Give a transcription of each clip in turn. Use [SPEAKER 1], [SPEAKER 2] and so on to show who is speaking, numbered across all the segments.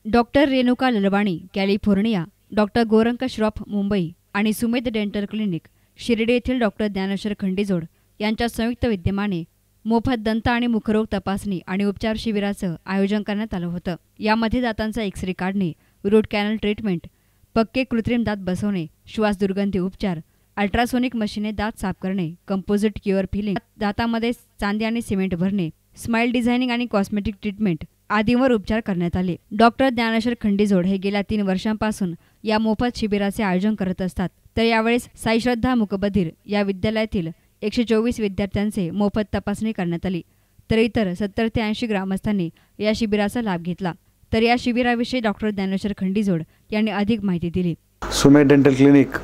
[SPEAKER 1] Doctor Renuka Lalwani California, doctor Gorank Shroff Mumbai आणि Sumedh dental clinic Shirdi येथील doctor Dnyaneshwar Khandijod यांच्या संयुक्त विद्यमाने मोफत दंत आणि मुखरोग तपासणी आणि उपचार शिबिराचं आयोजन करण्यात आलं होतं। यामध्ये दातांचा एक्सरे काढणे, रूट कॅनल ट्रीटमेंट, पक्के कृत्रिम दात बसवणे, श्वास दुर्गंधी उपचार, अल्ट्रासोनिक मशीने दात साफ करणे, कंपोजिट क्युअर फिलिंग, दातामध्ये चांदी आणि सिमेंट भरणे, स्माइल डिझायनिंग आणि कॉस्मेटिक ट्रीटमेंट आदींवर उपचार करण्यात आले। डॉक्टर ज्ञानेश्वर खंडीजोड हे गेल्या 3 वर्षांपासून या मोफत शिबिराचे आयोजन करत असतात। तर यावेळेस साई श्रद्धा मुकबधीर या विद्यालयातील 124 विद्यार्थ्यांचे मोफत तपासणी करण्यात आली। तर इतर 70 ते 80 ग्रामस्थांनी या शिबिराचा लाभ घेतला। तर या शिबिराविषयी डॉक्टर ज्ञानेश्वर खंडीजोड यांनी अधिक माहिती दिली।
[SPEAKER 2] सुमेध डेंटल क्लिनिक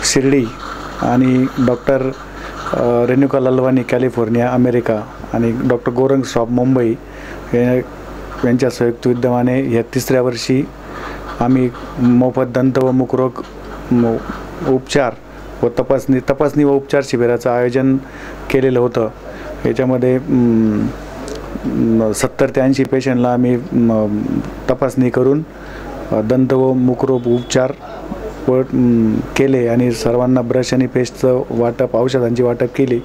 [SPEAKER 2] शिर्डी आणि doctor Renuka Lalwani California America आणि डॉक्टर गोरंक श्रॉफ मुंबई यांच्या संयुक्त विद्यमाने या 3ऱ्या वर्षी आम्ही मोफत दंत व मुखरोग उपचार व तपासणी व उपचार शिबिराचं आयोजन केलेलं होतं। याच्यामध्ये 70 ते 80 पेशंटला आम्ही तपासणी करून दंत व मुखरोग उपचार केले आणि सर्वांना ब्रश आणि पेस्टचं वाटप, औषधांची वाटप केली।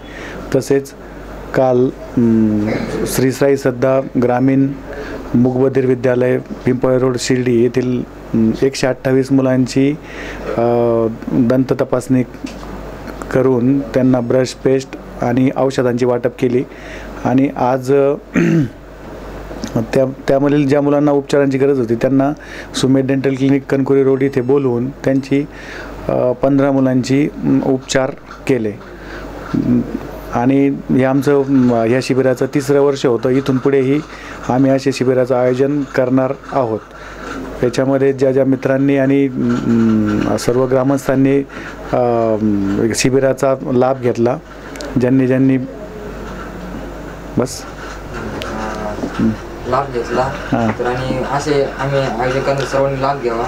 [SPEAKER 2] तसेच काल श्री साई श्रद्धा ग्रामीण मुकबधीर विद्यालय पिंपळ रोड शिर्डी येथील 128 मुलांची दंत तपासणी करून त्यांना ब्रश, पेस्ट आणि औषधांची वाटप केली आणि आज त्यामधील ज्या मुलांना उपचारांची गरज होती त्यांना सुमेध डेंटल क्लिनिक कणकुरी रोड इथे बोलवून त्यांची 15 मुलांची उपचार केले आणि हे आमचं या शिबिराचं 3रं वर्ष होतं। इथून पुढेही आम्ही असे शिबिराचं आयोजन करणार आहोत। याच्यामध्ये ज्या मित्रांनी आणि सर्व ग्रामस्थांनी शिबिराचा लाभ घेतला, ज्यांनी बस
[SPEAKER 3] लाभ घेतला तर आणि असे आम्ही आयोजकांनी सर्वांनी लाभ घ्यावा।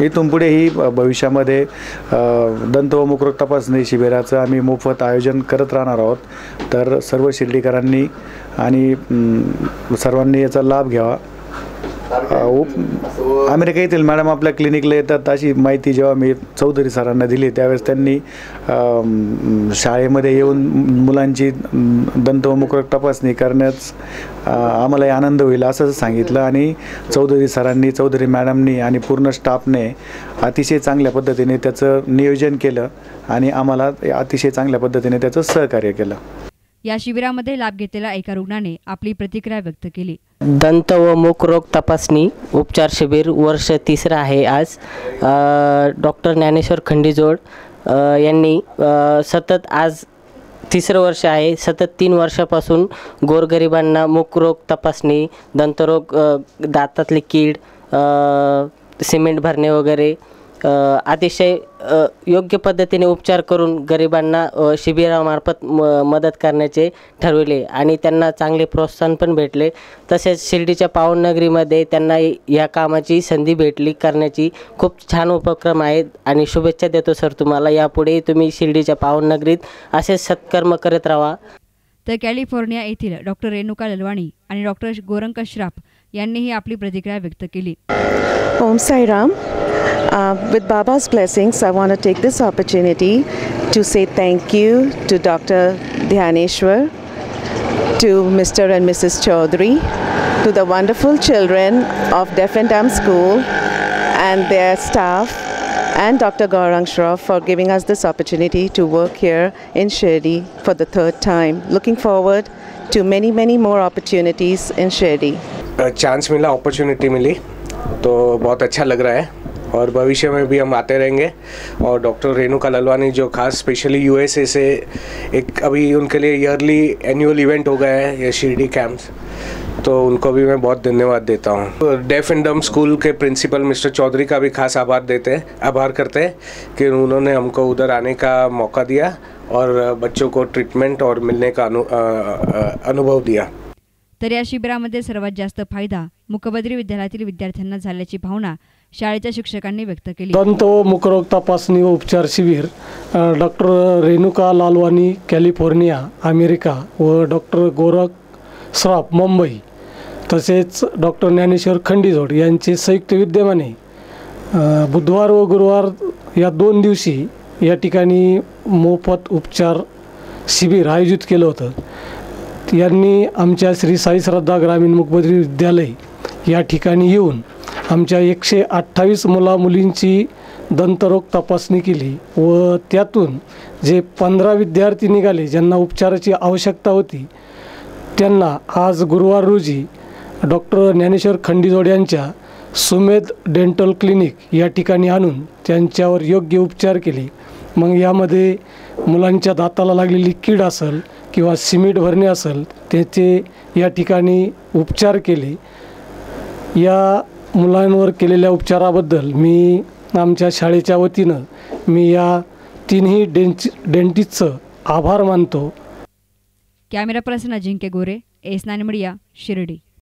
[SPEAKER 3] इथून पुढेही भविष्यामध्ये दंत व मुखरोग तपासणी शिबिराचं आम्ही मोफत आयोजन करत राहणार आहोत। तर सर्व शिर्डीकरांनी आणि सर्वांनी याचा लाभ घ्यावा। अमेरिका येथील मॅडम आपल्या क्लिनिकला येतात अशी माहिती जेव्हा मी चौधरी सरांना दिली त्यावेळेस त्यांनी शाळेमध्ये येऊन मुलांची दंत व मुखरोग तपासणी करण्यास आम्हालाही आनंद होईल असं सांगितलं आणि चौधरी सरांनी, चौधरी मॅडमनी आणि पूर्ण स्टाफने अतिशय चांगल्या पद्धतीने त्याचं नियोजन केलं आणि आम्हाला अतिशय चांगल्या पद्धतीने त्याचं सहकार्य केलं।
[SPEAKER 1] या शिबिरामध्ये लाभ घेतलेल्या एका रुग्णाने आपली प्रतिक्रिया व्यक्त केली।
[SPEAKER 4] दंत व मुखरोग तपासणी उपचार शिबिर वर्ष 3रं आहे आज। डॉक्टर ज्ञानेश्वर खंडीजोड यांनी सतत आज 3रं वर्ष आहे, सतत 3 वर्षापासून गोरगरिबांना मुखरोग तपासणी, दंतरोग, दातातली कीड, सिमेंट भरणे वगैरे अतिशय योग्य पद्धतीने उपचार करून गरिबांना शिबिरामार्फत मदत करण्याचे ठरवले आणि त्यांना चांगले प्रोत्साहन पण भेटले। तसेच शिर्डीच्या पावननगरीमध्ये त्यांना या कामाची संधी भेटली करण्याची खूप छान उपक्रम आहेत आणि शुभेच्छा देतो सर तुम्हाला। यापुढे तुम्ही शिर्डीच्या पावननगरीत असे सत्कर्म करत राहा।
[SPEAKER 1] तर कॅलिफोर्निया येथील डॉक्टर रेणुका ललवाणी आणि डॉक्टर गोरंक श्रॉफ यांनीही आपली प्रतिक्रिया व्यक्त केली।
[SPEAKER 5] Om Sai Ram. With Baba's blessings, I want to take this opportunity to say thank you to Dr. Dhyaneshwar, to Mr. and Mrs. Chaudhary, to the wonderful children of Deaf and Dumb School and their staff, and Dr. Gaurang Shroff for giving us this opportunity to work here in Shirdi for the 3rd time. Looking forward to many more opportunities in Shirdi.
[SPEAKER 6] Chance मिला, opportunity milli तो बहुत अच्छा लग रहा है और भविष्य में भी हम आते रहेंगे। और डॉक्टर रेणुका ललवानी जो खास स्पेशली यूएसए से एक अभी उनके लिए ईयरली एनुअल इवेंट हो गया है ये शिर्डी कैंप्स, तो उनको भी मैं बहुत धन्यवाद देता हूँ। डेफ एंड डम स्कूल के प्रिंसिपल मिस्टर चौधरी का भी खास आभार करते हैं कि उन्होंने हमको उधर आने का मौका दिया और बच्चों को ट्रीटमेंट और मिलने का अनुभव दिया।
[SPEAKER 1] तर या शिबिरामध्ये सर्वात जास्त फायदा मुकबधीर विद्यालयातील विद्यार्थ्यांना झाल्याची भावना शाळेच्या शिक्षकांनी व्यक्त केली।
[SPEAKER 7] दंत व मुखरोग तपासणी व उपचार शिबिर doctor Renuka Lalwani California America व डॉक्टर गोरख श्रॉफ मुंबई तसेच डॉक्टर ज्ञानेश्वर खंडीजोड यांचे संयुक्त विद्यमाने बुधवार व गुरुवार या 2 दिवशी या ठिकाणी मोफत उपचार शिबिर आयोजित केलं होतं. यांनी आमच्या श्री साई श्रद्धा ग्रामीण मूकबधिर विद्यालय या ठिकाणी येऊन आमच्या 128 मुलामुलींची दंतरोग तपासणी केली व त्यातून जे 15 विद्यार्थी निघाले ज्यांना उपचाराची आवश्यकता होती त्यांना आज गुरुवार रोजी डॉक्टर ज्ञानेश्वर खंडीजोड यांच्या सुमेध डेंटल क्लिनिक या ठिकाणी आणून त्यांच्यावर योग्य उपचार केले. मग यामध्ये मुलांच्या दाताला लागलेली कीड असेल किंवा सिमेंट भरणे असेल त्याचे या ठिकाणी उपचार केले. या मुलांवर केलेल्या उपचाराबद्दल मी आमच्या शाळेच्या वतीनं मी या तिन्ही डेंटिस्टचं आभार मानतो.
[SPEAKER 1] कॅमेरा पर्सन अजिंक्य गोरे, एस9 मीडिया, शिर्डी.